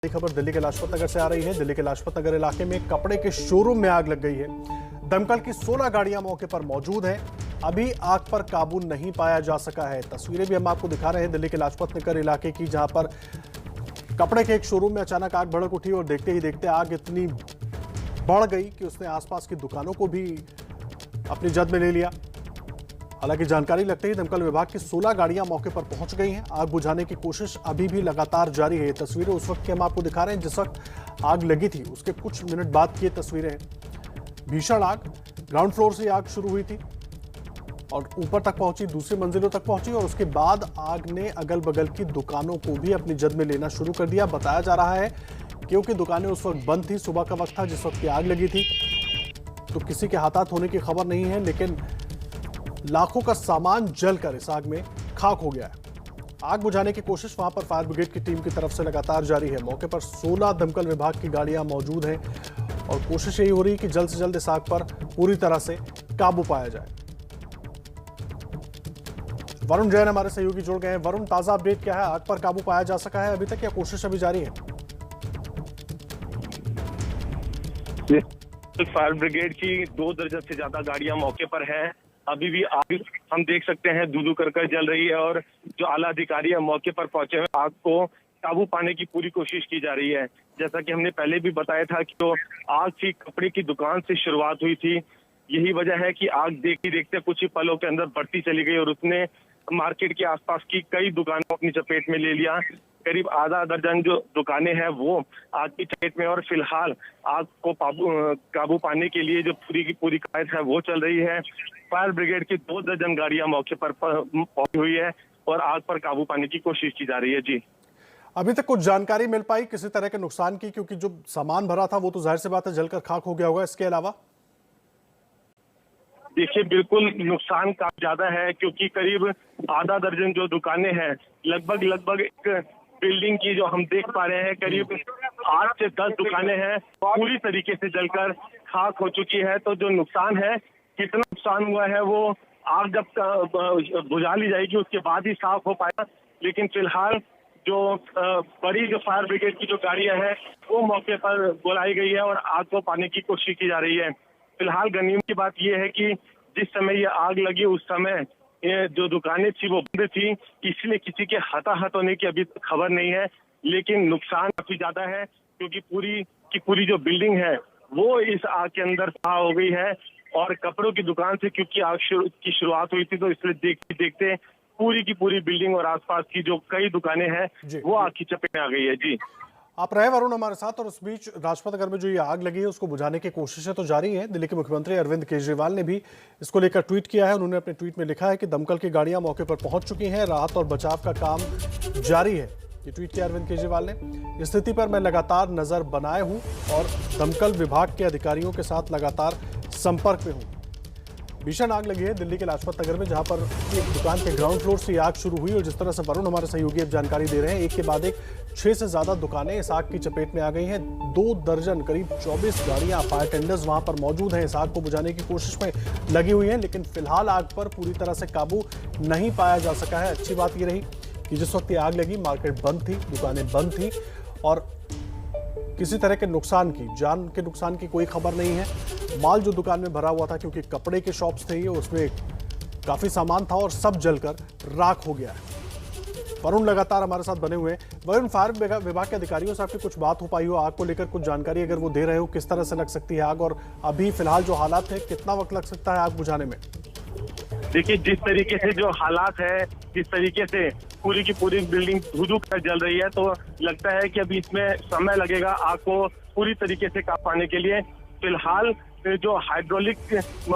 खबर दिल्ली के लाजपत नगर से आ रही है। दिल्ली के लाजपत नगर इलाके में कपड़े के शोरूम में आग लग गई है। दमकल की 16 गाड़ियां मौके पर मौजूद हैं। अभी आग पर काबू नहीं पाया जा सका है। तस्वीरें भी हम आपको दिखा रहे हैं दिल्ली के लाजपत नगर इलाके की, जहां पर कपड़े के एक शोरूम में अचानक आग भड़क उठी और देखते ही देखते आग इतनी बढ़ गई कि उसने आसपास की दुकानों को भी अपनी जद में ले लिया। हालांकि जानकारी लगते ही दमकल विभाग की 16 गाड़ियां मौके पर पहुंच गई हैं। आग बुझाने की कोशिश अभी भी लगातार जारी है। ये तस्वीरें उस वक्त की हम आपको दिखा रहे हैं जिस वक्त आग लगी थी, उसके कुछ मिनट बाद की ये तस्वीरें हैं। भीषण आग, ग्राउंड फ्लोर से आग शुरू हुई थी और ऊपर तक पहुंची, दूसरी मंजिलों तक पहुंची और उसके बाद आग ने अगल बगल की दुकानों को भी अपनी जद में लेना शुरू कर दिया। बताया जा रहा है क्योंकि दुकानें उस वक्त बंद थी, सुबह का वक्त था जिस वक्त की आग लगी थी, तो किसी के हाथात होने की खबर नहीं है, लेकिन लाखों का सामान जलकर इस आग में खाक हो गया है। आग बुझाने की कोशिश वहां पर फायर ब्रिगेड की टीम की तरफ से लगातार जारी है। मौके पर 16 दमकल विभाग की गाड़ियां मौजूद हैं और कोशिश यही हो रही है कि जल्द से जल्द इस आग पर पूरी तरह से काबू पाया जाए। वरुण जैन हमारे सहयोगी जुड़ गए हैं। वरुण, ताजा अपडेट क्या है? आग पर काबू पाया जा सका है अभी तक या कोशिश अभी जारी है? फायर ब्रिगेड की 2 दर्जन से ज्यादा गाड़ियां मौके पर हैं। अभी भी आग हम देख सकते हैं दूर कर जल रही है और जो आला अधिकारी है मौके पर पहुंचे हुए आग को काबू पाने की पूरी कोशिश की जा रही है। जैसा कि हमने पहले भी बताया था कि तो आग की कपड़े की दुकान से शुरुआत हुई थी। यही वजह है कि आग देखते देखते कुछ ही पलों के अंदर बढ़ती चली गई और उसने मार्केट के आसपास की कई दुकानों को अपनी चपेट में ले लिया। करीब आधा दर्जन जो दुकानें हैं वो आग की चपेट में और फिलहाल आग को काबू पाने के लिए जो पूरी की पूरी कवायद है वो चल रही है। फायर ब्रिगेड की 2 दर्जन गाड़ियां मौके पर पहुंची हुई है और आग पर काबू पाने की कोशिश की जा रही है। जी, अभी तक कुछ जानकारी मिल पाई किसी तरह के नुकसान की? क्योंकि जो सामान भरा था वो तो जाहिर सी बात है जलकर खाक हो गया होगा। इसके अलावा देखिए, बिल्कुल नुकसान काफी ज्यादा है क्योंकि करीब आधा दर्जन जो दुकानें हैं, लगभग एक बिल्डिंग की जो हम देख पा रहे हैं करीब 8 से 10 दुकानें हैं, पूरी तरीके से जलकर खाक हो चुकी है। तो जो नुकसान है, कितना नुकसान हुआ है वो आग जब बुझा ली जाएगी उसके बाद ही साफ हो पाएगा। लेकिन फिलहाल जो बड़ी जो फायर ब्रिगेड की जो गाड़ियां हैं वो मौके पर बुलाई गई है और आग को पाने की कोशिश की जा रही है। फिलहाल गनीमत की बात यह है कि जिस समय ये आग लगी उस समय ये जो दुकानें थी वो बंद थी, इसलिए किसी के हताहत होने की अभी तक खबर नहीं है। लेकिन नुकसान काफी ज्यादा है क्योंकि पूरी की पूरी जो बिल्डिंग है वो इस आग के अंदर तबाह हो गई है और कपड़ों की दुकान से क्योंकि आग की शुरुआत हुई थी तो इसलिए देखते देखते पूरी की पूरी बिल्डिंग और आसपास की जो कई दुकानें हैं वो आग की चपेट में आ गई है। जी, आप रहे वरुण हमारे साथ। और उस बीच लाजपत नगर में जो ये आग लगी है उसको बुझाने की कोशिशें तो जारी हैं। दिल्ली के मुख्यमंत्री अरविंद केजरीवाल ने भी इसको लेकर ट्वीट किया है। उन्होंने अपने ट्वीट में लिखा है कि दमकल की गाड़ियां मौके पर पहुंच चुकी हैं, राहत और बचाव का काम जारी है। ये ट्वीट किया अरविंद केजरीवाल ने। स्थिति पर मैं लगातार नजर बनाए हूं और दमकल विभाग के अधिकारियों के साथ लगातार संपर्क में हूं। भीषण आग लगी है दिल्ली के लाजपत नगर में, जहां पर एक दुकान के ग्राउंड फ्लोर से आग शुरू हुई और जिस तरह से वरुण हमारे सहयोगी अब जानकारी दे रहे हैं, एक के बाद एक 6 से ज्यादा दुकानें इस आग की चपेट में आ गई हैं। 2 दर्जन करीब 24 गाड़ियां, फायर टेंडर्स वहां पर मौजूद हैं, इस आग को बुझाने की कोशिश में लगी हुई हैं। लेकिन फिलहाल आग पर पूरी तरह से काबू नहीं पाया जा सका है। अच्छी बात यह रही कि जिस वक्त ये आग लगी मार्केट बंद थी, दुकानें बंद थी और किसी तरह के नुकसान की, जान के नुकसान की कोई खबर नहीं है। माल जो दुकान में भरा हुआ था, क्योंकि कपड़े के शॉप्स थे ये, उसमें काफी सामान था और सब जलकर राख हो गया है। वरुण लगातार हमारे साथ बने हुए हैं। वरुण, फायर विभाग के अधिकारियों से आपकी कुछ बात हो पाई हो आग को लेकर, कुछ जानकारी अगर वो दे रहे हो, किस तरह से लग सकती है आग और अभी फिलहाल जो हालात है कितना वक्त लग सकता है आग बुझाने में? देखिए, जिस तरीके से जो हालात है, जिस तरीके से पूरी की पूरी बिल्डिंग धू कर जल रही है, तो लगता है कि अभी इसमें समय लगेगा आग को पूरी तरीके से काबू पाने के लिए। फिलहाल जो हाइड्रोलिक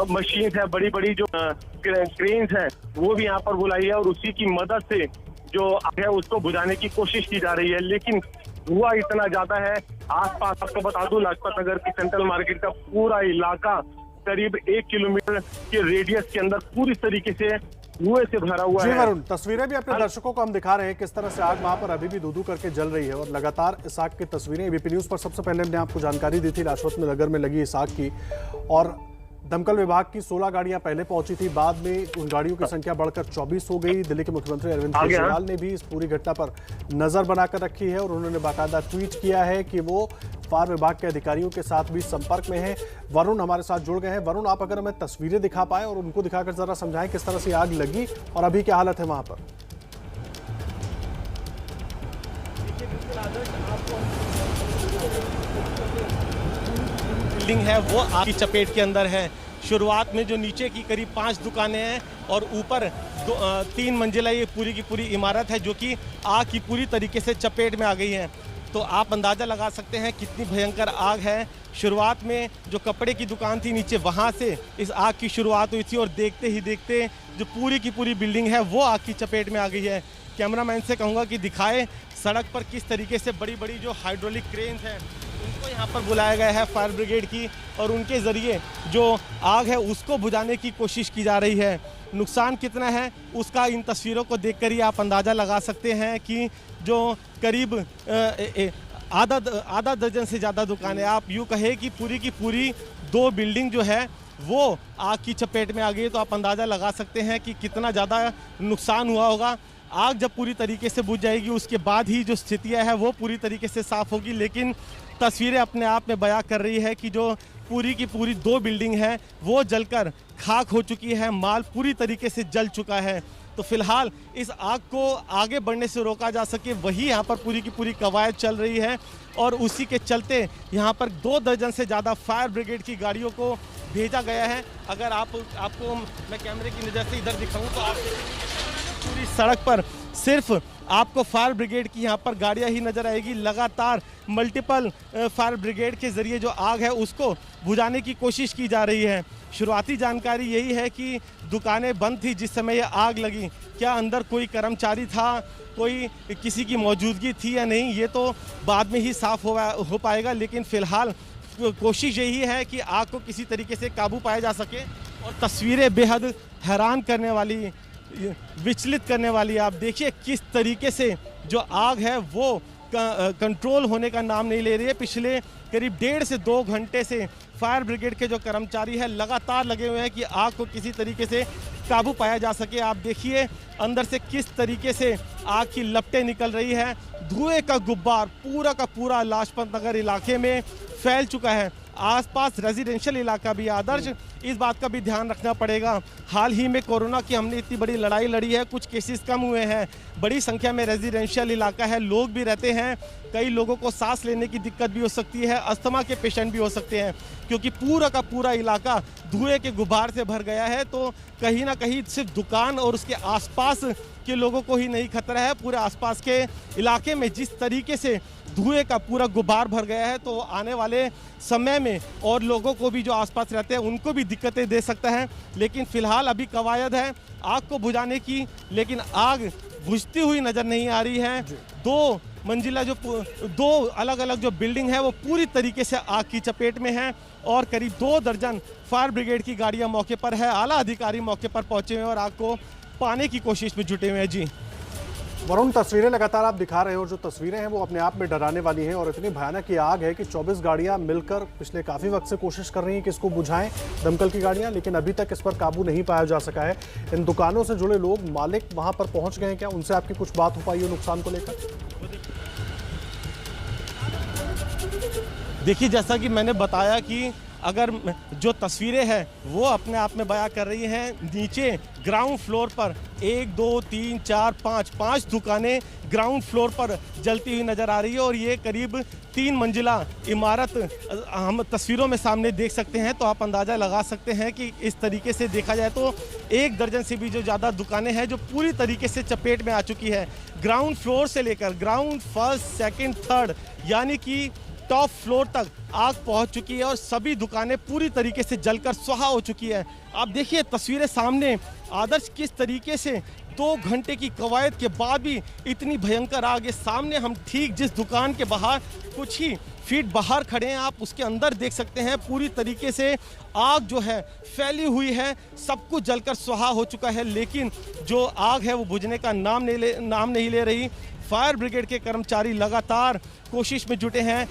मशीन है, बड़ी बड़ी जो क्रेन्स हैं वो भी यहाँ पर बुलाई है और उसी की मदद से जो आग है उसको बुझाने की कोशिश की जा रही है। लेकिन धुआं इतना ज्यादा है आसपास, आपको बता दूं लाजपत नगर की सेंट्रल मार्केट का पूरा इलाका करीब 1 किलोमीटर के रेडियस के अंदर पूरी तरीके से धुएं से भरा हुआ है। वरुण, तस्वीरें भी अपने दर्शकों को हम दिखा रहे हैं किस तरह से आग वहां पर अभी भी धू करके जल रही है और लगातार इस आग की तस्वीरें एबीपी न्यूज पर सबसे पहले हमने आपको जानकारी दी थी लाजपत नगर में लगी इस आग की। और दमकल विभाग की 16 गाड़ियां पहले पहुंची थी, बाद में उन गाड़ियों की संख्या बढ़कर 24 हो गई। दिल्ली के मुख्यमंत्री अरविंद केजरीवाल ने भी इस पूरी घटना पर नजर बनाकर रखी है और उन्होंने बाकायदा ट्वीट किया है कि वो फायर विभाग के अधिकारियों के साथ भी संपर्क में है। वरुण हमारे साथ जुड़ गए हैं। वरुण, आप अगर हमें तस्वीरें दिखा पाए और उनको दिखाकर जरा समझाएं किस तरह से आग लगी और अभी क्या हालत है वहां पर। बिल्डिंग है वो आग की चपेट के अंदर है। शुरुआत में जो नीचे की करीब 5 दुकानें हैं और ऊपर 3 मंजिला ये पूरी की पूरी इमारत है जो कि आग की पूरी तरीके से चपेट में आ गई है। तो आप अंदाज़ा लगा सकते हैं कितनी भयंकर आग है। शुरुआत में जो कपड़े की दुकान थी नीचे, वहाँ से इस आग की शुरुआत हुई थी और देखते ही देखते जो पूरी की पूरी बिल्डिंग है वो आग की चपेट में आ गई है। कैमरामैन से कहूँगा कि दिखाए सड़क पर किस तरीके से बड़ी बड़ी जो हाइड्रोलिक क्रेन्स हैं उनको यहाँ पर बुलाया गया है फायर ब्रिगेड की, और उनके ज़रिए जो आग है उसको बुझाने की कोशिश की जा रही है। नुकसान कितना है उसका इन तस्वीरों को देखकर ही आप अंदाज़ा लगा सकते हैं कि जो करीब आधा दर्जन से ज़्यादा दुकानें, आप यूँ कहें कि पूरी की पूरी 2 बिल्डिंग जो है वो आग की चपेट में आ गई। तो आप अंदाज़ा लगा सकते हैं कि कितना ज़्यादा नुकसान हुआ होगा। आग जब पूरी तरीके से बुझ जाएगी उसके बाद ही जो स्थितियाँ हैं वो पूरी तरीके से साफ़ होगी, लेकिन तस्वीरें अपने आप में बयां कर रही है कि जो पूरी की पूरी 2 बिल्डिंग है वो जलकर खाक हो चुकी है, माल पूरी तरीके से जल चुका है। तो फिलहाल इस आग को आगे बढ़ने से रोका जा सके वही यहाँ पर पूरी की पूरी कवायद चल रही है, और उसी के चलते यहाँ पर 2 दर्जन से ज़्यादा फायर ब्रिगेड की गाड़ियों को भेजा गया है। अगर आपको मैं कैमरे की नज़र से इधर दिखाऊँ तो आप पूरी सड़क पर सिर्फ आपको फायर ब्रिगेड की यहाँ पर गाड़ियाँ ही नज़र आएगी। लगातार मल्टीपल फायर ब्रिगेड के ज़रिए जो आग है उसको बुझाने की कोशिश की जा रही है। शुरुआती जानकारी यही है कि दुकानें बंद थी जिस समय ये आग लगी। क्या अंदर कोई कर्मचारी था, कोई किसी की मौजूदगी थी या नहीं, ये तो बाद में ही साफ हो पाएगा, लेकिन फ़िलहाल कोशिश यही है कि आग को किसी तरीके से काबू पाया जा सके। और तस्वीरें बेहद हैरान करने वाली, विचलित करने वाली। आप देखिए किस तरीके से जो आग है वो कंट्रोल होने का नाम नहीं ले रही है। पिछले करीब 1.5 से 2 घंटे से फायर ब्रिगेड के जो कर्मचारी हैं लगातार लगे हुए हैं कि आग को किसी तरीके से काबू पाया जा सके। आप देखिए अंदर से किस तरीके से आग की लपटें निकल रही है। धुएं का गुब्बार पूरा का पूरा लाजपत नगर इलाके में फैल चुका है। आसपास रेजिडेंशियल इलाका भी है। आदर्श, इस बात का भी ध्यान रखना पड़ेगा, हाल ही में कोरोना की हमने इतनी बड़ी लड़ाई लड़ी है, कुछ केसेस कम हुए हैं, बड़ी संख्या में रेजिडेंशियल इलाका है, लोग भी रहते हैं, कई लोगों को सांस लेने की दिक्कत भी हो सकती है, अस्थमा के पेशेंट भी हो सकते हैं, क्योंकि पूरा का पूरा इलाका धुएं के गुब्बार से भर गया है। तो कहीं ना कहीं सिर्फ दुकान और उसके आसपास के लोगों को ही नहीं खतरा है, पूरे आसपास के इलाके में जिस तरीके से धुएं का पूरा गुब्बार भर गया है तो आने वाले समय में और लोगों को भी जो आसपास रहते हैं उनको भी दिक्कतें दे सकता है। लेकिन फिलहाल अभी कवायद है आग को बुझाने की, लेकिन आग बुझती हुई नज़र नहीं आ रही है। 2 मंजिला जो 2 अलग अलग जो बिल्डिंग है वो पूरी तरीके से आग की चपेट में है, और करीब 2 दर्जन फायर ब्रिगेड की गाड़ियां मौके पर है, आला अधिकारी मौके पर पहुंचे हुए हैं और आग को पाने की कोशिश में जुटे हुए हैं। जी वरुण, तस्वीरें लगातार आप दिखा रहे हो, जो तस्वीरें हैं वो अपने आप में डराने वाली हैं और इतनी भयानक ये आग है कि 24 गाड़ियां मिलकर पिछले काफ़ी वक्त से कोशिश कर रही हैं कि इसको बुझाएं, दमकल की गाड़ियां, लेकिन अभी तक इस पर काबू नहीं पाया जा सका है। इन दुकानों से जुड़े लोग, मालिक वहां पर पहुंच गए हैं क्या? उनसे आपकी कुछ बात हो पाई है नुकसान को लेकर? देखिए, जैसा कि मैंने बताया कि अगर जो तस्वीरें हैं वो अपने आप में बयां कर रही हैं, नीचे ग्राउंड फ्लोर पर 1 2 3 4 5 दुकानें ग्राउंड फ्लोर पर जलती हुई नज़र आ रही है, और ये करीब 3 मंजिला इमारत हम तस्वीरों में सामने देख सकते हैं। तो आप अंदाज़ा लगा सकते हैं कि इस तरीके से देखा जाए तो 1 दर्जन से भी जो ज़्यादा दुकानें हैं जो पूरी तरीके से चपेट में आ चुकी है। ग्राउंड फ्लोर से लेकर ग्राउंड 1st, 2nd, 3rd यानी कि टॉप फ्लोर तक आग पहुंच चुकी है और सभी दुकानें पूरी तरीके से जलकर स्वाहा हो चुकी है। आप देखिए तस्वीरें सामने, आदर्श किस तरीके से 2 घंटे की कवायद के बाद भी इतनी भयंकर आग है। सामने हम ठीक जिस दुकान के बाहर कुछ ही फीट बाहर खड़े हैं, आप उसके अंदर देख सकते हैं पूरी तरीके से आग जो है फैली हुई है, सब कुछ जलकर स्वाहा हो चुका है, लेकिन जो आग है वो बुझने का नाम नहीं ले रही। फायर ब्रिगेड के कर्मचारी लगातार कोशिश में जुटे हैं।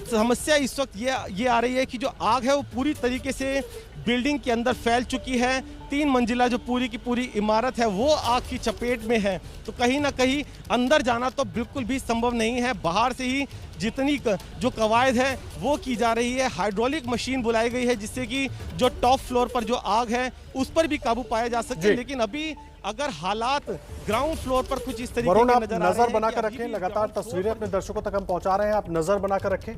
समस्या इस वक्त ये आ रही है कि जो आग है वो पूरी तरीके से बिल्डिंग के अंदर फैल चुकी है। 3 मंजिला जो पूरी की पूरी इमारत है वो आग की चपेट में है। तो कहीं ना कहीं अंदर जाना तो बिल्कुल भी संभव नहीं है। बाहर से ही जितनी जो कवायद है वो की जा रही है। हाइड्रोलिक मशीन बुलाई गई है जिससे कि जो टॉप फ्लोर पर जो आग है उस पर भी काबू पाया जा सके। लेकिन अभी अगर हालात ग्राउंड फ्लोर पर कुछ इस तरीके वरुण, के आप नजर आ रहे हैं नजर बनाकर कि अभी रखें, भी लगातार ground floor तस्वीरें अपने दर्शकों तक हम पहुंचा रहे हैं, आप नजर बनाकर रखें।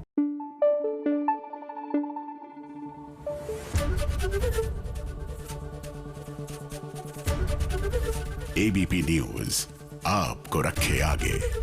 एबीपी न्यूज आपको रखे आगे।